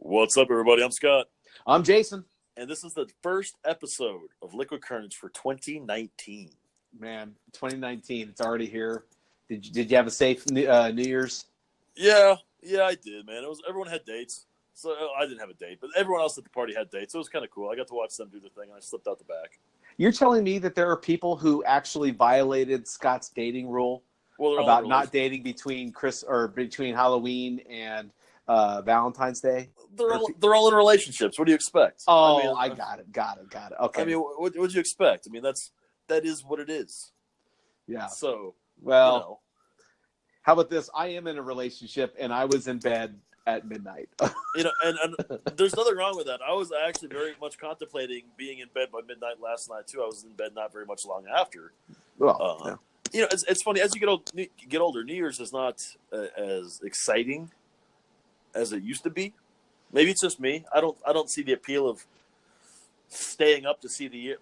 What's up, everybody? I'm Scott. I'm Jason. And this is the first episode of Liquid Kernedge for 2019. Man, 2019, it's already here. Did you have a safe New Year's? Yeah, I did, man. Everyone had dates. So I didn't have a date, but everyone else at the party had dates. So it was kind of cool. I got to watch them do their thing, and I slipped out the back. You're telling me that there are people who actually violated Scott's dating rule about not dating between Halloween and Valentine's Day? They're all in relationships. What do you expect? Oh, I got it. Okay. I mean, what do you expect? I mean, that is what it is. Yeah. So, well, how about this? I am in a relationship, and I was in bed at midnight. And there's nothing wrong with that. I was actually very much contemplating being in bed by midnight last night too. I was in bed not very much long after. Well, yeah. It's funny as you get older. New Year's is not as exciting as it used to be. Maybe it's just me. I don't see the appeal of staying up to see the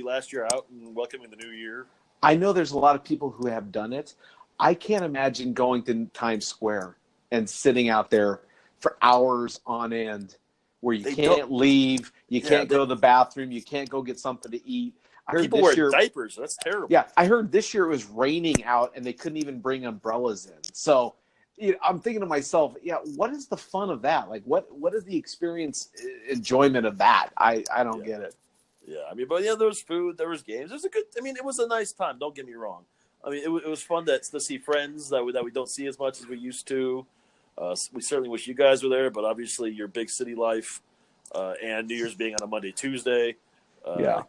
last year out and welcoming the new year. I know there's a lot of people who have done it. I can't imagine going to Times Square and sitting out there for hours on end where you can't leave, you can't go to the bathroom, you can't go get something to eat. I heard people wear diapers. That's terrible. Yeah, I heard this year it was raining out and they couldn't even bring umbrellas in. So I'm thinking to myself, what is the fun of that? Like, what is the enjoyment of that? I don't get it. Yeah, I mean, but there was food, there was games. It was a nice time. Don't get me wrong. I mean, it was fun to see friends that we don't see as much as we used to. We certainly wish you guys were there, but obviously your big city life and New Year's being on a Monday, Tuesday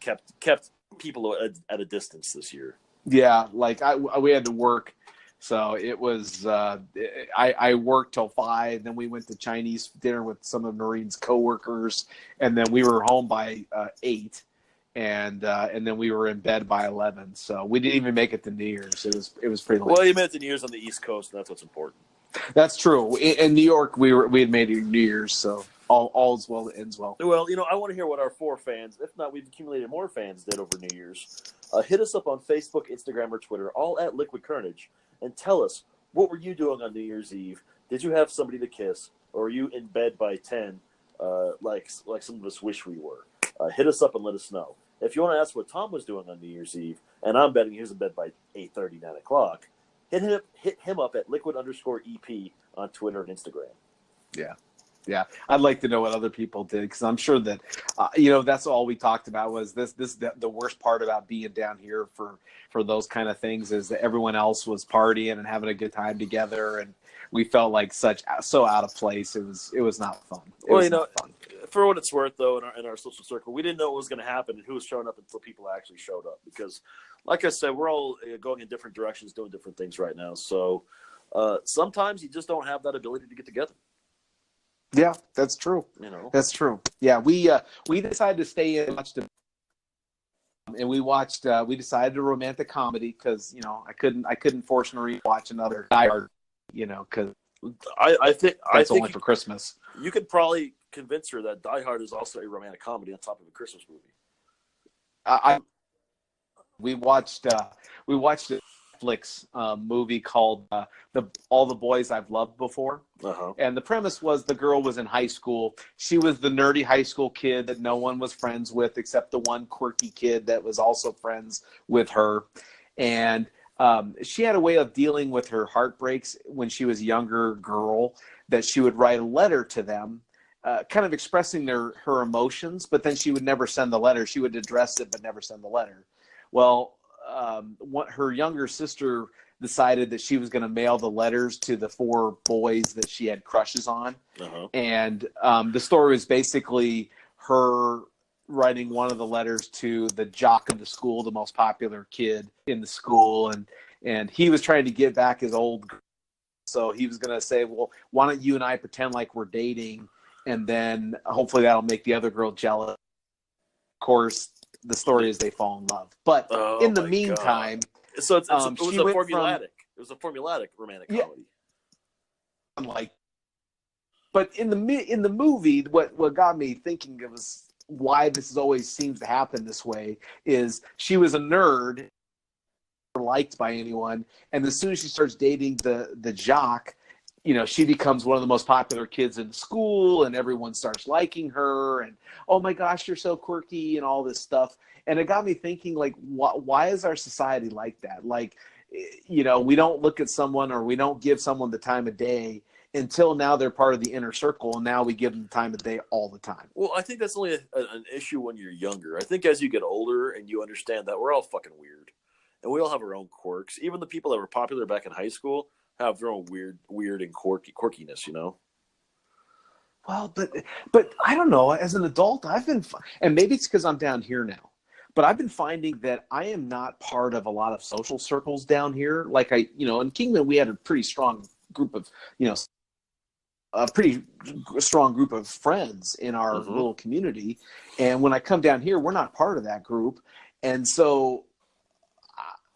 kept people at a distance this year. Yeah, like we had to work, so it was. I worked till 5, then we went to Chinese dinner with some of Marine's coworkers, and then we were home by 8. And then we were in bed by 11, so we didn't even make it to New Year's. It was pretty late. Well, you made it to New Year's on the East Coast, and that's what's important. That's true. In New York, we had made it New Year's, so all's well that ends well. Well, I want to hear what our 4 fans, if not we've accumulated more fans, did over New Year's. Hit us up on Facebook, Instagram, or Twitter, all at Liquid Kernedge, and tell us, what were you doing on New Year's Eve? Did you have somebody to kiss, or were you in bed by 10, like some of us wish we were? Hit us up and let us know. If you want to ask what Tom was doing on New Year's Eve, and I'm betting he was in bed by 8:30, 9 o'clock, hit him up at liquid_EP on Twitter and Instagram. Yeah. I'd like to know what other people did, because I'm sure that, that's all we talked about was this the worst part about being down here for those kind of things is that everyone else was partying and having a good time together, and we felt like so out of place. It was not fun. Fun. For what it's worth, though, in our social circle, we didn't know what was going to happen and who was showing up until people actually showed up. Because, like I said, we're all going in different directions, doing different things right now. So sometimes you just don't have that ability to get together. Yeah, that's true. That's true. Yeah, we decided to stay in much to, and we decided a romantic comedy because I couldn't force Marie to watch another Die Hard, because I think only for Christmas. You could probably convince her that Die Hard is also a romantic comedy on top of a Christmas movie. We watched a Netflix movie called All the Boys I've Loved Before. Uh-huh. And the premise was the girl was in high school. She was the nerdy high school kid that no one was friends with except the one quirky kid that was also friends with her. And she had a way of dealing with her heartbreaks when she was a younger girl, that she would write a letter to them, kind of expressing her emotions, but then she would never send the letter. She would address it but never send the letter. Well, her younger sister decided that she was going to mail the letters to the 4 boys that she had crushes on. Uh-huh. And the story was basically her writing one of the letters to the jock of the school, the most popular kid in the school, and he was trying to get back his old girl. So he was going to say, well, why don't you and I pretend like we're dating, and then hopefully that'll make the other girl jealous. Of course, the story is they fall in love. But in the meantime... God. So it was a formulaic. It was a formulaic romantic comedy. But in the movie, what got me thinking was why this always seems to happen this way is she was a nerd, liked by anyone, and as soon as she starts dating the jock, she becomes one of the most popular kids in school, and everyone starts liking her, and oh my gosh, you're so quirky and all this stuff. And it got me thinking, like, why is our society like that? Like, we don't look at someone, or we don't give someone the time of day until now they're part of the inner circle, and now we give them the time of day all the time. Well, I think that's only an issue when you're younger. I think as you get older and you understand that we're all fucking weird, and we all have our own quirks. Even the people that were popular back in high school have their own weird and quirkiness. Well, but I don't know. As an adult, and maybe it's because I'm down here now, but I've been finding that I am not part of a lot of social circles down here. Like in Kingman, we had a pretty strong group of, a pretty strong group of friends in our little community. And when I come down here, we're not part of that group. And so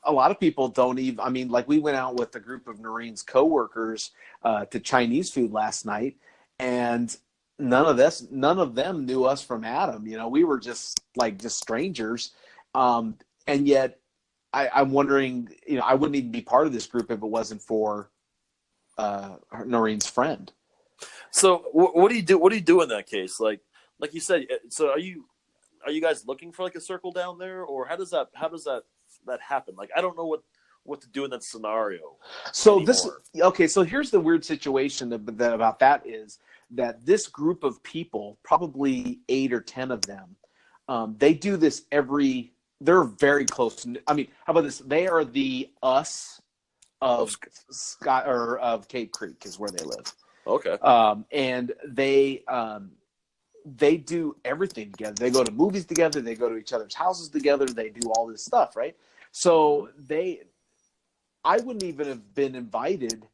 a lot of people don't even, I mean, like we went out with a group of Noreen's coworkers to Chinese food last night, and none of them knew us from Adam. We were just strangers. And yet I'm wondering, I wouldn't even be part of this group if it wasn't for Noreen's friend. So what do you do? What do you do in that case? Like you said, so are you guys looking for like a circle down there, or how does that happen? Like, I don't know what to do in that scenario. So anymore. So here's the weird situation about that is that this group of people, probably 8 or 10 of them, they do this they're very close. I mean, how about this? They are the us of Scott, or of Cave Creek is where they live. Okay. And they do everything together. They go to movies together. They go to each other's houses together. They do all this stuff, right? So I wouldn't even have been invited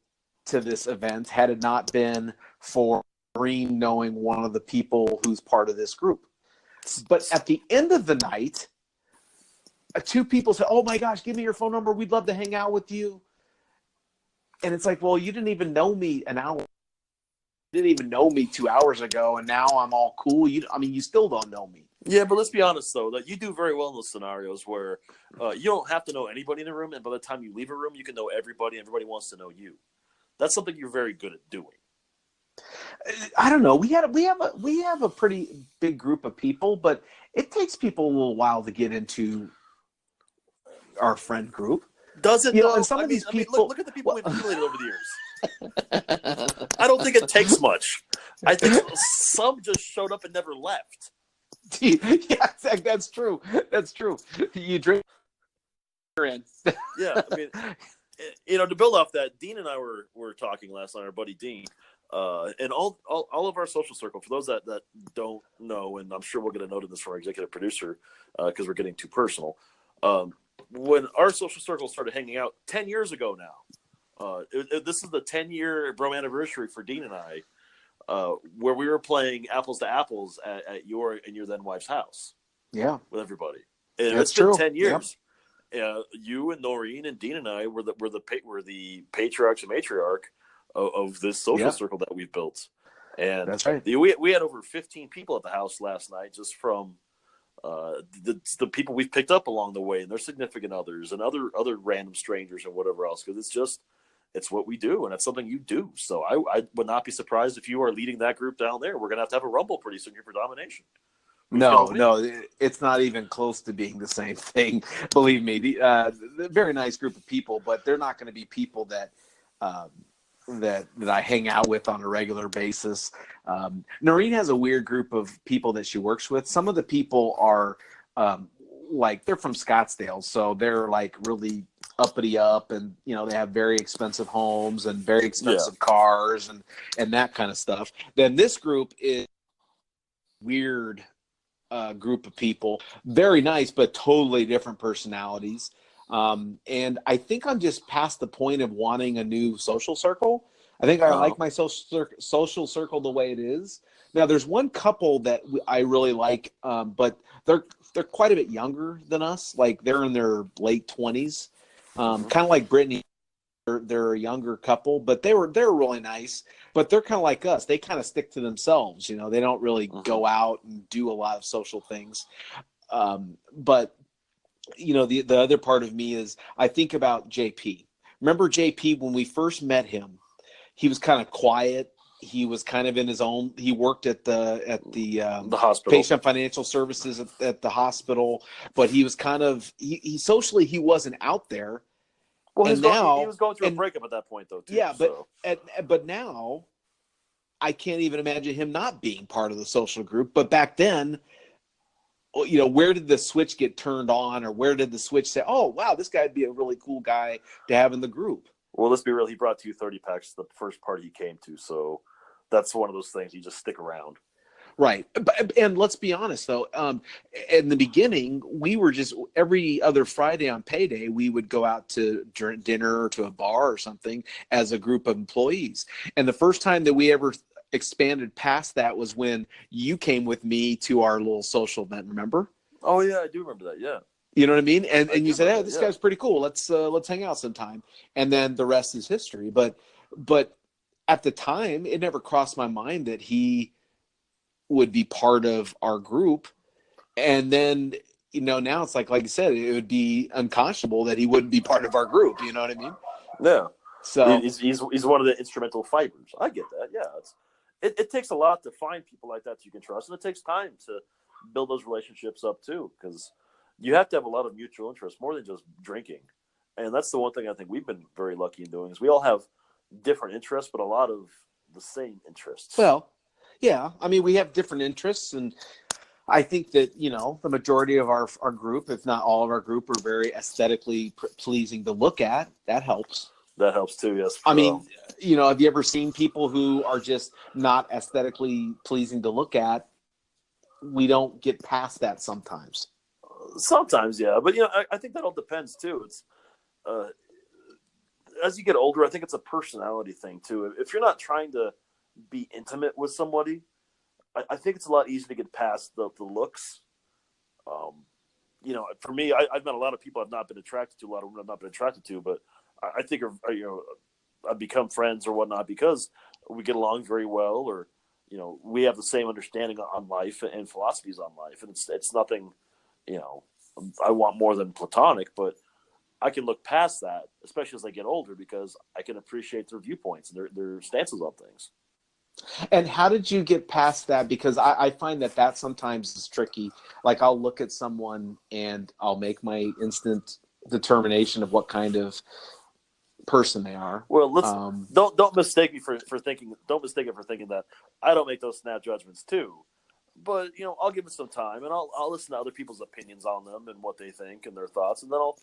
to this event had it not been for Noreen knowing one of the people who's part of this group. But at the end of the night, 2 people said, "Oh my gosh, give me your phone number. We'd love to hang out with you." And it's like, well, you didn't even know me an hour. You didn't even know me 2 hours ago, and now I'm all cool. You still don't know me. Yeah, but let's be honest, though, that you do very well in those scenarios where you don't have to know anybody in a room, and by the time you leave a room, you can know everybody, and everybody wants to know you. That's something you're very good at doing. I don't know. We have a pretty big group of people, but it takes people a little while to get into our friend group. Does it? And some of these people. Look at the people we've accumulated over the years. I don't think it takes much. I think some just showed up and never left. Yeah, that's true. That's true. You drink. Yeah, I mean, to build off that, Dean and I were talking last night. Our buddy Dean, and all of our social circle. For those that don't know, and I'm sure we'll get a note of this from our executive producer because we're getting too personal. When our social circle started hanging out 10 years ago now, this is the 10-year bro anniversary for Dean and I, where we were playing apples to apples at your and your then wife's house. Yeah, with everybody. And that's it's been true. 10 years. Yep. You and Noreen and Dean and I were the patriarchs and matriarch of this social circle that we've built. And that's right. We had over 15 people at the house last night, just from the people we've picked up along the way, and their significant others, and other random strangers and whatever else. Because it's what we do, and it's something you do. So I would not be surprised if you are leading that group down there. We're gonna have to have a rumble pretty soon here for domination. No, it's not even close to being the same thing. Believe me, the very nice group of people, but they're not going to be people that I hang out with on a regular basis. Noreen has a weird group of people that she works with. Some of the people are they're from Scottsdale, so they're like really uppity up, and they have very expensive homes and very expensive cars and that kind of stuff. Then this group is weird. Group of people, very nice, but totally different personalities. And I think I'm just past the point of wanting a new social circle. I think I like my social circle the way it is. Now, there's one couple that I really like, but they're quite a bit younger than us. Like they're in their late 20s, kind of like Brittany. They're a younger couple, but they're really nice. But they're kind of like us. They kind of stick to themselves. They don't really go out and do a lot of social things. But the other part of me is I think about JP. Remember JP when we first met him? he was kind of quiet. He was kind of in his own. He worked at the hospital, patient financial services at the hospital, but he was kind of he socially he wasn't out there. Well, and he was going through a breakup at that point, though, too. Yeah, but now I can't even imagine him not being part of the social group. But back then, you know, where did the switch get turned on, or where did the switch say, "Oh, wow, this guy'd be a really cool guy to have in the group"? Well, let's be real. He brought 2 30-packs the first party he came to, so that's one of those things. You just stick around. Right. And let's be honest, though. In the beginning, we were just every other Friday on payday, we would go out to dinner or to a bar or something as a group of employees. And the first time that we ever expanded past that was when you came with me to our little social event. Remember? Oh, yeah, I do remember that. Yeah. You know what I mean? And you said, "Hey, this yeah. guy's pretty cool. Let's hang out sometime." And then the rest is history. But at the time, it never crossed my mind that he would be part of our group. And then, you know, now it's like you said, it would be unconscionable that he wouldn't be part of our group. You know what I mean? Yeah. So he's one of the instrumental fibers. I get that. Yeah. It takes a lot to find people like that you can trust, and it takes time to build those relationships up too, because you have to have a lot of mutual interest, more than just drinking. And that's the one thing I think we've been very lucky in doing, is we all have different interests, but a lot of the same interests. Well, yeah, I mean, we have different interests, and I think that, you know, the majority of our group, if not all of our group, are very aesthetically pleasing to look at. That helps. That helps too, yes. I mean, you know, have you ever seen people who are just not aesthetically pleasing to look at? We don't get past that sometimes. Sometimes, yeah. But, you know, I think that all depends too. It's as you get older, I think it's a personality thing too. If you're not trying to be intimate with somebody, I think it's a lot easier to get past the looks. You know, for me, I've met a lot of people I've not been attracted to, a lot of women I've not been attracted to, but I think, you know, I've become friends or whatnot because we get along very well, or, you know, we have the same understanding on life and philosophies on life. And it's nothing, you know, I want more than platonic, but I can look past that, especially as I get older, because I can appreciate their viewpoints and their stances on things. And how did you get past that? Because I find that sometimes is tricky. Like, I'll look at someone and I'll make my instant determination of what kind of person they are. Well, don't mistake me for thinking. Don't mistake it for thinking that I don't make those snap judgments too. But, you know, I'll give it some time, and I'll listen to other people's opinions on them and what they think and their thoughts, and then I'll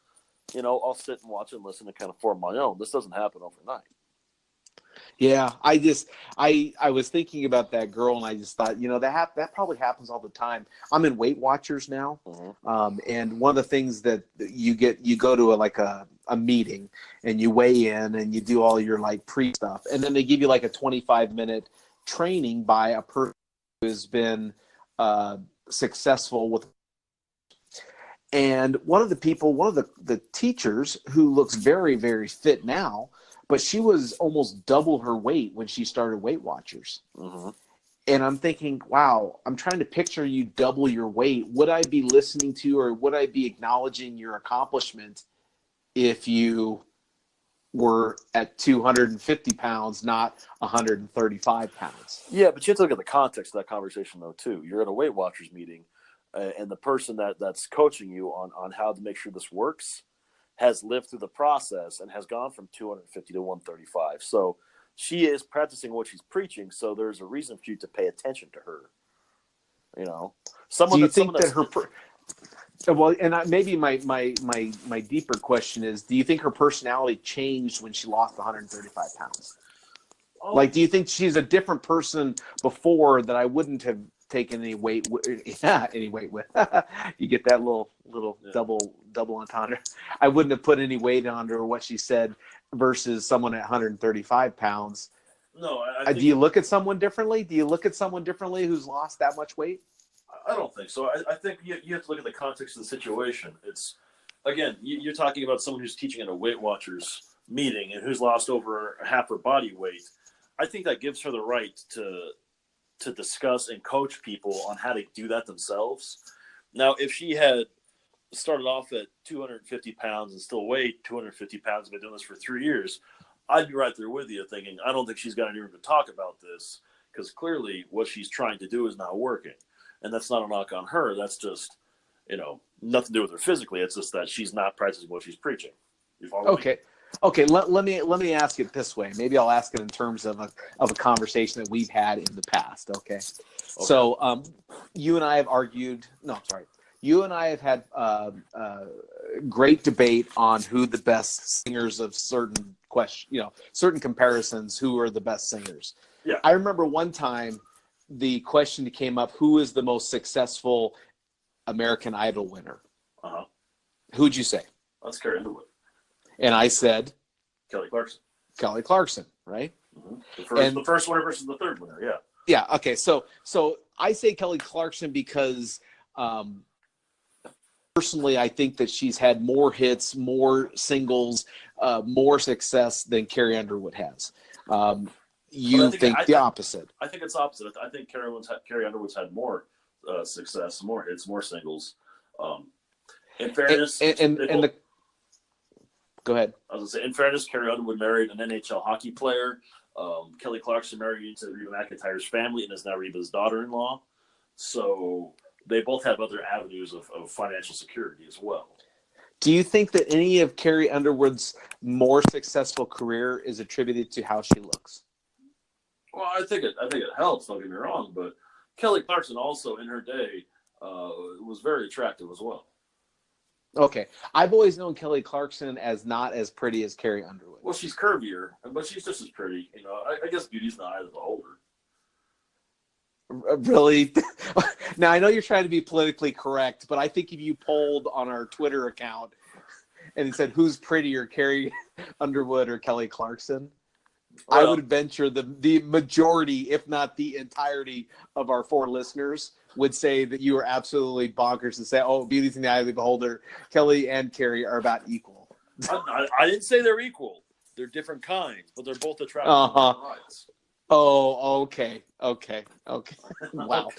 sit and watch and listen and kind of form my own. This doesn't happen overnight. Yeah, I was thinking about that girl, and I just thought, you know, that probably happens all the time. I'm in Weight Watchers now, and one of the things that you go to a meeting, and you weigh in, and you do all your like pre stuff, and then they give you like a 25-minute training by a person who has been successful with. And one of the teachers who looks very, very fit now, but she was almost double her weight when she started Weight Watchers. Mm-hmm. And I'm thinking, wow, I'm trying to picture you double your weight. Would I be listening to, or would I be acknowledging your accomplishment if you were at 250 pounds, not 135 pounds? Yeah, but you have to look at the context of that conversation, though, too. You're at a Weight Watchers meeting, and the person that's coaching you on how to make sure this works has lived through the process and has gone from 250 to 135. So she is practicing what she's preaching. So there's a reason for you to pay attention to her. You know, well, and maybe my deeper question is, do you think her personality changed when she lost 135 pounds? Oh. Like, do you think she's a different person before that I wouldn't have taken any weight with? You get that little double entendre. I wouldn't have put any weight on her, what she said, versus someone at 135 pounds. No, do you look at someone differently? Do you look at someone differently who's lost that much weight? I don't think so. I think you have to look at the context of the situation. It's, again, you're talking about someone who's teaching at a Weight Watchers meeting and who's lost over half her body weight. I think that gives her the right to discuss and coach people on how to do that themselves. Now, if she had started off at 250 pounds and still weighed 250 pounds and been doing this for 3 years, I'd be right there with you thinking, I don't think she's got any room to talk about this because clearly what she's trying to do is not working. And that's not a knock on her. That's just, nothing to do with her physically. It's just that she's not practicing what she's preaching. You follow me? Okay. Let me ask it this way. Maybe I'll ask it in terms of a conversation that we've had in the past. Okay. So you and I have argued. No, sorry. You and I have had great debate on who the best singers of certain certain comparisons. Who are the best singers? Yeah. I remember one time the question came up: who is the most successful American Idol winner? Who'd you say? That's Carrie Underwood. And I said Kelly Clarkson. Kelly Clarkson, right? Mm-hmm. The first winner versus the third winner, yeah. Yeah, okay. So I say Kelly Clarkson because personally I think that she's had more hits, more singles, more success than Carrie Underwood has. You think the opposite. I think it's opposite. I think Carrie Underwood's had more success, more hits, more singles. In fairness, go ahead. I was going to say, in fairness, Carrie Underwood married an NHL hockey player. Kelly Clarkson married into Reba McEntire's family and is now Reba's daughter-in-law. So they both have other avenues of financial security as well. Do you think that any of Carrie Underwood's more successful career is attributed to how she looks? Well, I think it helps. Don't get me wrong, but Kelly Clarkson also in her day was very attractive as well. Okay, I've always known Kelly Clarkson as not as pretty as Carrie Underwood. Well, she's curvier, but she's just as pretty. I guess beauty's in the eye of the beholder. Really? Now, I know you're trying to be politically correct, but I think if you polled on our Twitter account and said who's prettier, Carrie Underwood or Kelly Clarkson, I would venture the majority, if not the entirety of our 4 listeners would say that you are absolutely bonkers and say, oh, beauty's in the eye of the beholder. Kelly and Carrie are about equal. I didn't say they're equal. They're different kinds, but they're both attractive. Oh, okay. Wow.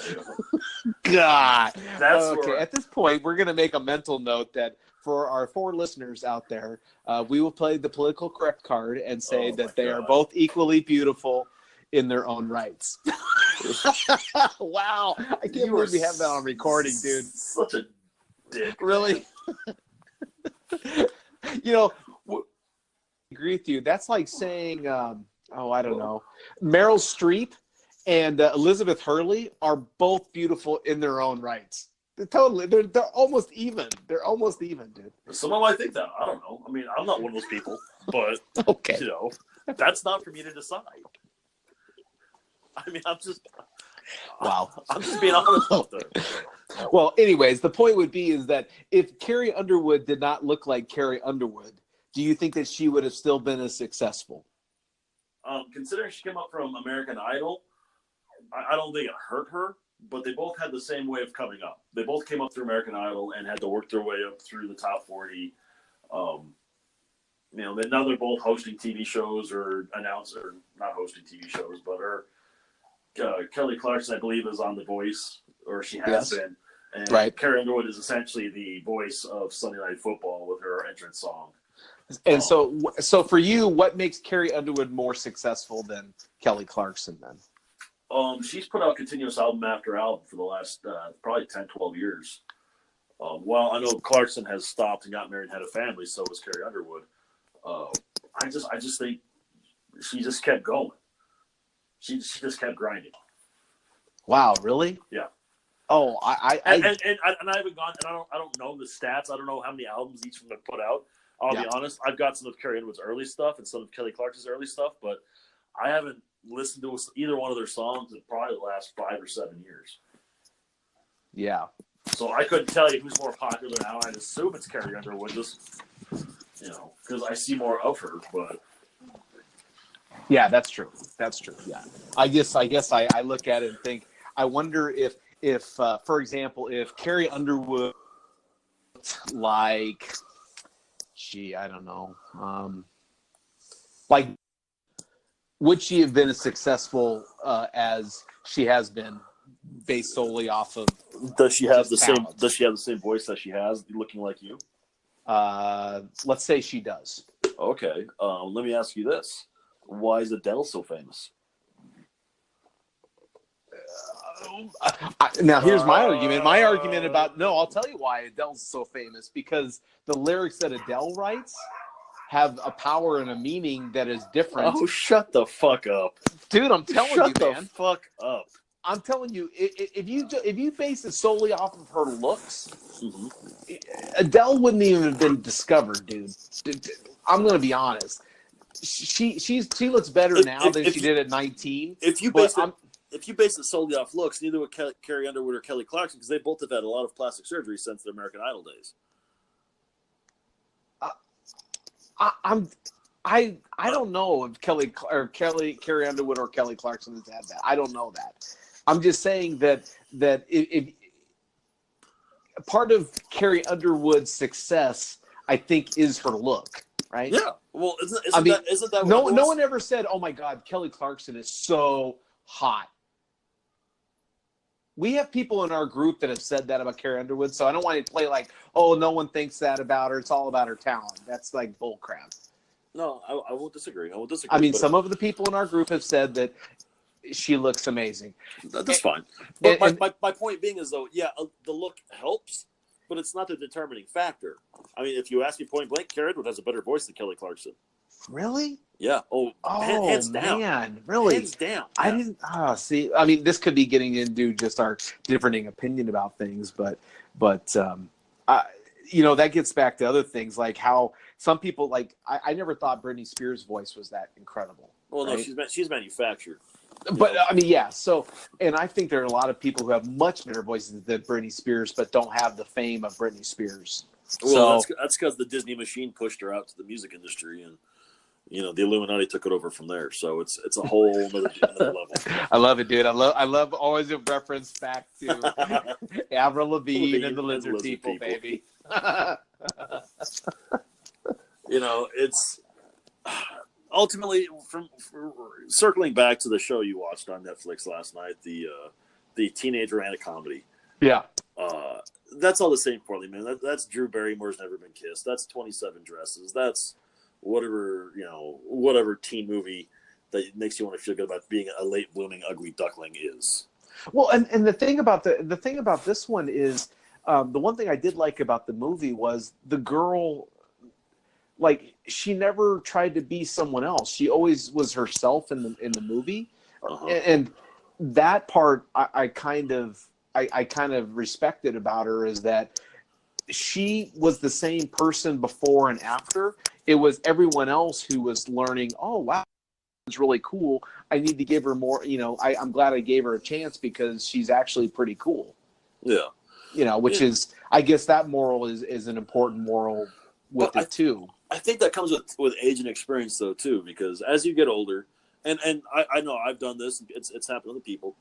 God. At this point, we're going to make a mental note that for our 4 listeners out there, we will play the political correct card and say that they are both equally beautiful in their own rights. Wow. I can't believe we have that on recording, dude. Such a dick. Really? I agree with you. That's like saying, I don't know. Meryl Streep and Elizabeth Hurley are both beautiful in their own rights. They're almost even. They're almost even, dude. Someone might think that. I don't know. I mean, I'm not one of those people, but okay. That's not for me to decide. I mean, I'm just being honest out there. Well, anyways, the point would be is that if Carrie Underwood did not look like Carrie Underwood, do you think that she would have still been as successful? Considering she came up from American Idol, I don't think it hurt her, but they both had the same way of coming up. They both came up through American Idol and had to work their way up through the top 40. Now they're both hosting TV shows or not hosting TV shows, but Kelly Clarkson, I believe, is on The Voice, or she has been. And right. Carrie Underwood is essentially the voice of Sunday Night Football with her entrance song. And so for you, what makes Carrie Underwood more successful than Kelly Clarkson then? She's put out continuous album after album for the last probably 10, 12 years. While I know Clarkson has stopped and got married and had a family, so was Carrie Underwood. I just think she just kept going. She just kept grinding. Wow, really? Yeah. Oh, I haven't gone, and I don't know the stats. I don't know how many albums each of them have put out. I'll be honest. I've got some of Carrie Underwood's early stuff and some of Kelly Clarkson's early stuff, but I haven't listened to either one of their songs in probably the last 5 or 7 years. Yeah. So I couldn't tell you who's more popular now. I'd assume it's Carrie Underwood, just because I see more of her. But yeah, that's true. Yeah, I guess I look at it and think, I wonder if for example, if Carrie Underwood looked like, I don't know, like, would she have been as successful as she has been, based solely off of? Does she have the talent? same? Does she have the same voice that she has, looking like you? Let's say she does. Okay. Let me ask you this: why is Adele so famous? Now, here's my argument. My argument about I'll tell you why Adele's so famous, because the lyrics that Adele writes have a power and a meaning that is different. Oh, shut the fuck up, dude! I'm telling you, man. Shut the fuck up. I'm telling you, if you base it solely off of her looks, Adele wouldn't even have been discovered, dude. I'm gonna be honest. She looks better now than she did at 19. If you base it solely off looks, neither would Carrie Underwood or Kelly Clarkson, because they both have had a lot of plastic surgery since their American Idol days. I don't know if Carrie Underwood or Kelly Clarkson has had that. I don't know that. I'm just saying that if part of Carrie Underwood's success, I think, is her look, right? Yeah. Well, isn't that no one ever said, "Oh my God, Kelly Clarkson is so hot." We have people in our group that have said that about Carrie Underwood, so I don't want to play like, "Oh, no one thinks that about her. It's all about her talent." That's like bull crap. No, I won't disagree. I mean, some of the people in our group have said that she looks amazing. That's fine. But my point being is, though, yeah, the look helps, but it's not the determining factor. I mean, if you ask me point blank, Carrie Underwood has a better voice than Kelly Clarkson. Really? Yeah. Oh, hands down. Man, really? Hands down. Yeah. I didn't. See, I mean, this could be getting into just our differing opinion about things, but that gets back to other things, like how some people, like, I never thought Britney Spears' voice was that incredible. Well, right? No, she's manufactured. But I mean, yeah. So, and I think there are a lot of people who have much better voices than Britney Spears, but don't have the fame of Britney Spears. Well, that's because the Disney machine pushed her out to the music industry, and the Illuminati took it over from there. So it's a whole another level. I love it, dude. I love always a reference back to Avril Lavigne and the Lizard People, baby. It's ultimately from circling back to the show you watched on Netflix last night, the teenage romantic comedy. Yeah. That's all the same for me, man. That's Drew Barrymore's Never Been Kissed. That's 27 Dresses. That's whatever teen movie that makes you want to feel good about being a late blooming ugly duckling is. Well, and the thing about this one is, the one thing I did like about the movie was the girl, like, she never tried to be someone else. She always was herself in the movie, and that part I kind of respected about her, is that she was the same person before and after. It was everyone else who was learning, oh, wow, it's really cool. I need to give her more, I'm glad I gave her a chance because she's actually pretty cool. Yeah. Which is, I guess that moral is an important moral with it too. I think that comes with age and experience, though, too, because as you get older, and I know I've done this, it's happened to other people,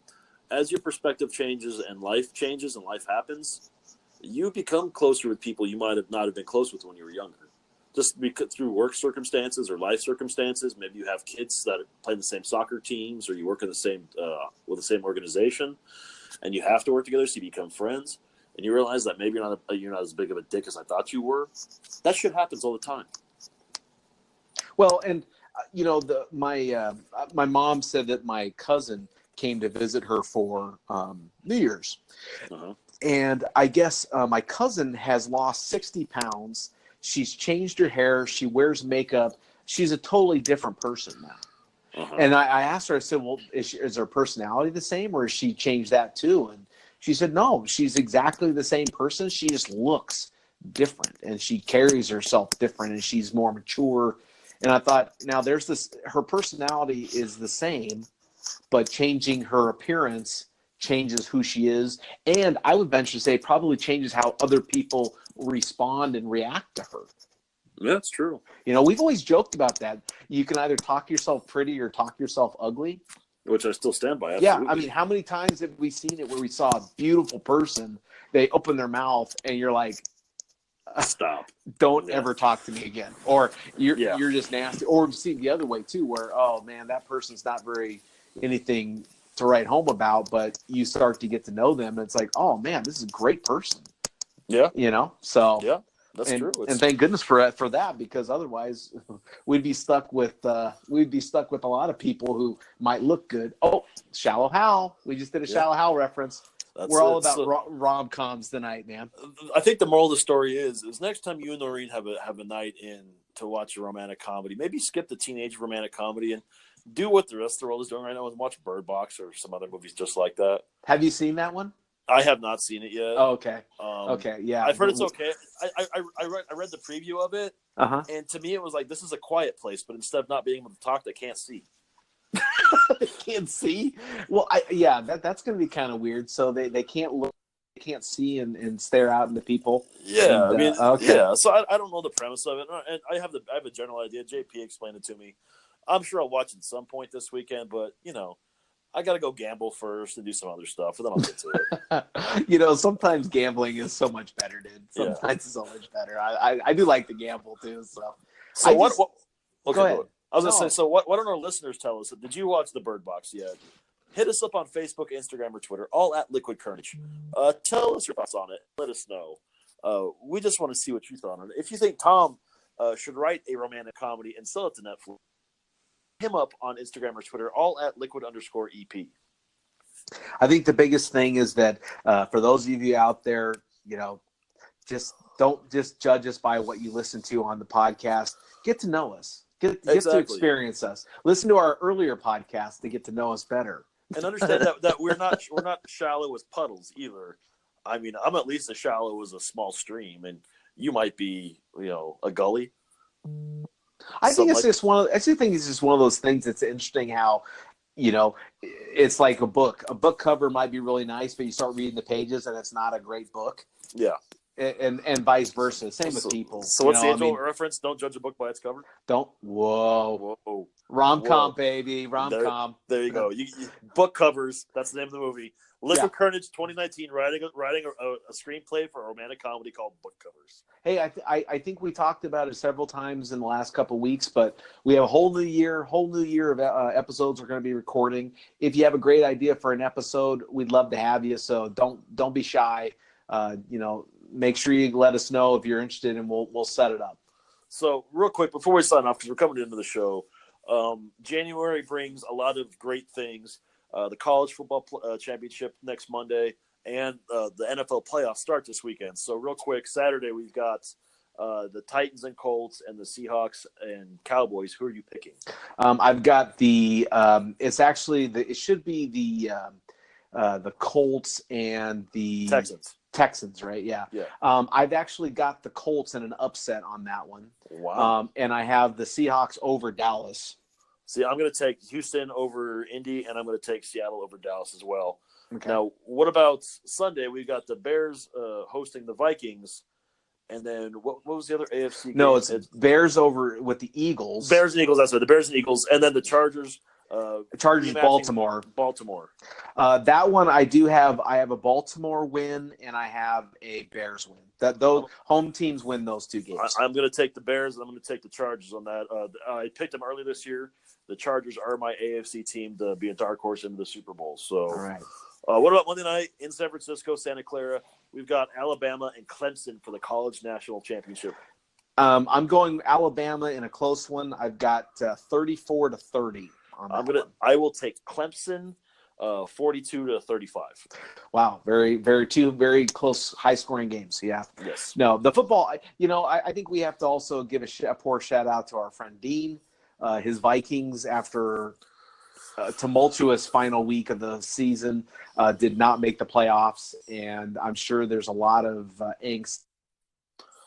as your perspective changes and life happens, you become closer with people you might have not have been close with when you were younger. Just because through work circumstances or life circumstances, maybe you have kids that play in the same soccer teams, or you work in the same with the same organization, and you have to work together, so you become friends, and you realize that maybe you're not as big of a dick as I thought you were. That shit happens all the time. Well, and my mom said that my cousin came to visit her for New Year's. And I guess my cousin has lost 60 pounds. She's changed her hair. She wears makeup. She's a totally different person now. And I asked her, I said, well, is her personality the same, or has she changed that too? And she said, no, she's exactly the same person. She just looks different, and she carries herself different, and she's more mature. And I thought, now there's this, her personality is the same, but changing her appearance changes who she is, and I would venture to say probably changes how other people respond and react to her. Yeah, that's true. We've always joked about that. You can either talk yourself pretty or talk yourself ugly. Which I still stand by. Absolutely. Yeah, I mean, how many times have we seen it where we saw a beautiful person, they open their mouth, and you're like, stop. Don't ever talk to me again. Or you're just nasty. Or we've seen the other way too, where, oh man, that person's not very anything to write home about, but you start to get to know them, and it's like, oh man, this is a great person. Yeah. So yeah. That's and true. and thank goodness for that, because otherwise we'd be stuck with a lot of people who might look good. Oh, Shallow Hal. We just did a Shallow Hal reference. That's We're all it. about So, rom-coms tonight, man. I think the moral of the story is next time you and Noreen have a night in to watch a romantic comedy, maybe skip the teenage romantic comedy and do what the rest of the world is doing right now and watch Bird Box or some other movies just like that. Have you seen that one? I have not seen it yet. Oh, okay. Okay, yeah. I've heard it's okay. I read the preview of it, and to me it was like, this is a quiet place, but instead of not being able to talk, they can't see. They can't see? Well, that's going to be kind of weird. So they can't look, they can't see and stare out into people. Yeah, and, okay. Yeah. So I don't know the premise of it, and I have a general idea. JP explained it to me. I'm sure I'll watch it at some point this weekend, but I got to go gamble first and do some other stuff, and then I'll get to it. Sometimes gambling is so much better, dude. Sometimes it's so much better. I do like to gamble too. So what? Okay, go ahead. I was gonna say. So why don't our listeners tell us? Did you watch the Bird Box yet? Hit us up on Facebook, Instagram, or Twitter, all at Liquid Kernedge. Tell us your thoughts on it. Let us know. We just want to see what you thought on it. If you think Tom should write a romantic comedy and sell it to Netflix, him up on Instagram or Twitter, all at liquid_EP. I think the biggest thing is that for those of you out there, just don't just judge us by what you listen to on the podcast. Get to know us. Get to experience us. Listen to our earlier podcast to get to know us better. And understand that we're not shallow as puddles either. I mean, I'm at least as shallow as a small stream, and you might be, a gully. I think it's just one of those things that's interesting how, it's like a book. A book cover might be really nice, but you start reading the pages and it's not a great book. Yeah. And vice versa. Same with people. So what's the age-old reference? Don't judge a book by its cover? Whoa. Rom Com, baby. Rom Com. There you go. You book covers. That's the name of the movie. Liquid Kernedge 2019, writing a screenplay for a romantic comedy called Book Covers. Hey, I think we talked about it several times in the last couple of weeks, but we have a whole new year of episodes we're going to be recording. If you have a great idea for an episode, we'd love to have you. So don't be shy. Make sure you let us know if you're interested, and we'll set it up. So real quick before we sign off, because we're coming into the show, January brings a lot of great things. The college football championship next Monday, and the NFL playoffs start this weekend. So real quick, Saturday we've got the Titans and Colts and the Seahawks and Cowboys. Who are you picking? I've got the it should be the Colts and the Texans, right? Yeah. I've actually got the Colts in an upset on that one. Wow. And I have the Seahawks over Dallas. See, I'm going to take Houston over Indy, and I'm going to take Seattle over Dallas as well. Okay. Now, what about Sunday? We've got the Bears hosting the Vikings, and then what was the other AFC game? No, it's Bears over with the Eagles. Bears and Eagles, that's right. The Bears and Eagles, and then the Chargers. Baltimore. That one I do have. I have a Baltimore win, and I have a Bears win. Those home teams win those two games. I'm going to take the Bears, and I'm going to take the Chargers on that. I picked them early this year. The Chargers are my AFC team to be a dark horse into the Super Bowl. So, all right. What about Monday night in San Francisco, Santa Clara? We've got Alabama and Clemson for the College National Championship. I'm going Alabama in a close one. I've got 34-30. I will take Clemson, 42-35. Wow, two very close, high-scoring games. Yeah. Yes. No, the football. I think we have to also give a poor shout out to our friend Dean. His Vikings, after a tumultuous final week of the season, did not make the playoffs, and I'm sure there's a lot of angst.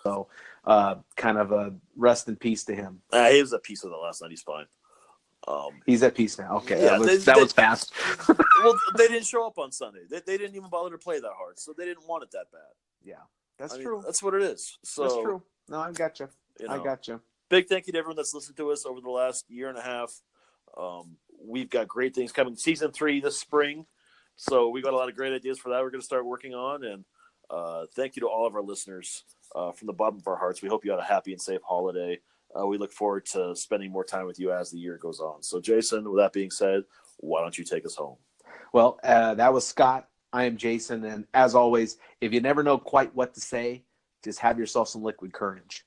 So, kind of a rest in peace to him. He was at peace with it last night. He's fine. He's at peace now. Okay, yeah, that was fast. Well, they didn't show up on Sunday. They didn't even bother to play that hard, so they didn't want it that bad. Yeah, that's true. That's what it is. So that's true. No, I got you. I got you. Big thank you to everyone that's listened to us over the last year and a half. We've got great things coming. Season 3 this spring, so we got a lot of great ideas for that. We're going to start working on, and thank you to all of our listeners from the bottom of our hearts. We hope you had a happy and safe holiday. We look forward to spending more time with you as the year goes on. So, Jason, with that being said, why don't you take us home? Well, that was Scott. I am Jason. And as always, if you never know quite what to say, just have yourself some liquid courage.